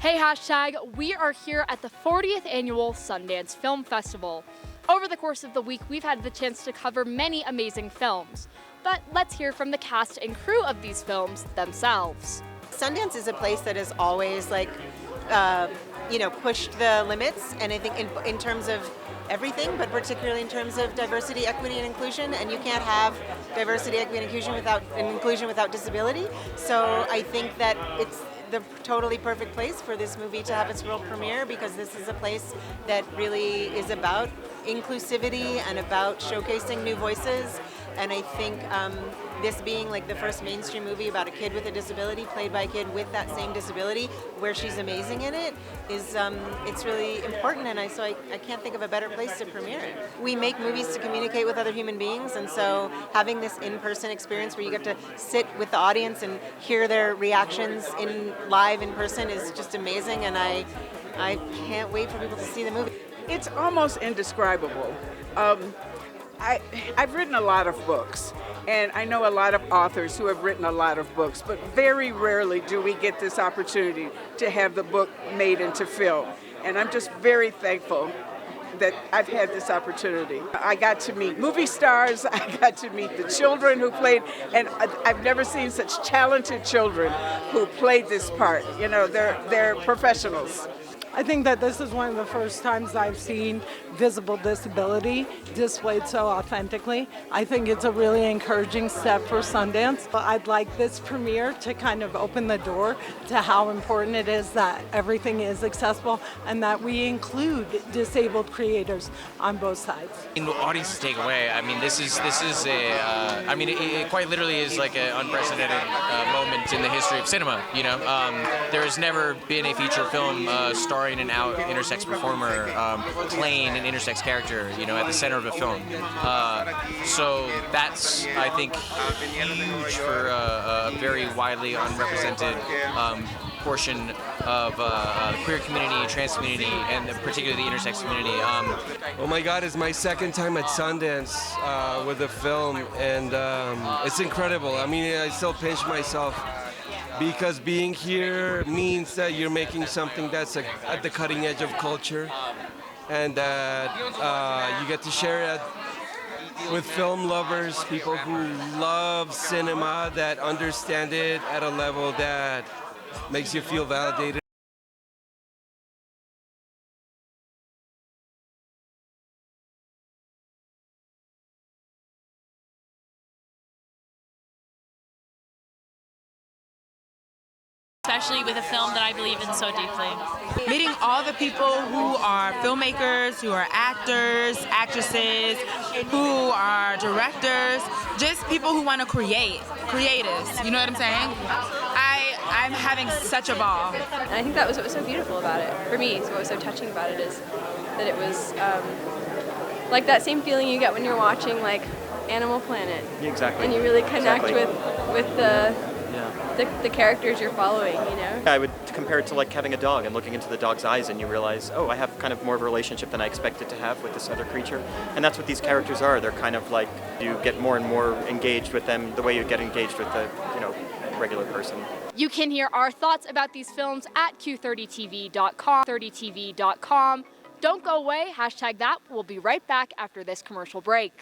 Hey hashtag, we are here at the 40th annual Sundance Film Festival. Over the course of the week, we've had the chance to cover many amazing films. But let's hear from the cast and crew of these films themselves. Sundance is a place that has always pushed the limits, and I think in terms of everything, but particularly in terms of diversity, equity, and inclusion. And you can't have diversity, equity, and inclusion without disability. So I think that it's the totally perfect place for this movie to have its world premiere, because this is a place that really is about inclusivity and about showcasing new voices. And I think this being like the first mainstream movie about a kid with a disability played by a kid with that same disability, where she's amazing in it, is it's really important. And I can't think of a better place to premiere it. We make movies to communicate with other human beings, and so having this in-person experience where you get to sit with the audience and hear their reactions live in person is just amazing. And I can't wait for people to see the movie. It's almost indescribable. I've written a lot of books, and I know a lot of authors who have written a lot of books, but very rarely do we get this opportunity to have the book made into film. And I'm just very thankful that I've had this opportunity. I got to meet movie stars, I got to meet the children who played, and I've never seen such talented children who played this part. You know, they're professionals. I think that this is one of the first times I've seen visible disability displayed so authentically. I think it's a really encouraging step for Sundance. I'd like this premiere to kind of open the door to how important it is that everything is accessible and that we include disabled creators on both sides. The audience to take away, I mean, this is it quite literally is like an unprecedented moment in the history of cinema. You know, there has never been a feature film starring an out intersex performer playing an intersex character, you know, at the center of a film. So that's, I think, huge for a very widely unrepresented portion of the queer community, trans community, and particularly the intersex community. Oh my God, it's my second time at Sundance with a film, and it's incredible. I mean, I still pinch myself, because being here means that you're making something that's at the cutting edge of culture, and that you get to share it with film lovers, people who love cinema, that understand it at a level that makes you feel validated. Especially with a film that I believe in so deeply. Meeting all the people who are filmmakers, who are actors, actresses, who are directors, just people who want to create, creatives, you know what I'm saying? I'm having such a ball. And I think that was what was so beautiful about it. For me, so what was so touching about it is that it was like that same feeling you get when you're watching like Animal Planet. Exactly. And you really connect with the characters you're following, you know? I would compare it to like having a dog and looking into the dog's eyes, and you realize, oh, I have kind of more of a relationship than I expected to have with this other creature. And that's what these characters are. They're kind of like, you get more and more engaged with them the way you get engaged with the, regular person. You can hear our thoughts about these films at q30tv.com. 30tv.com. Don't go away, hashtag that. We'll be right back after this commercial break.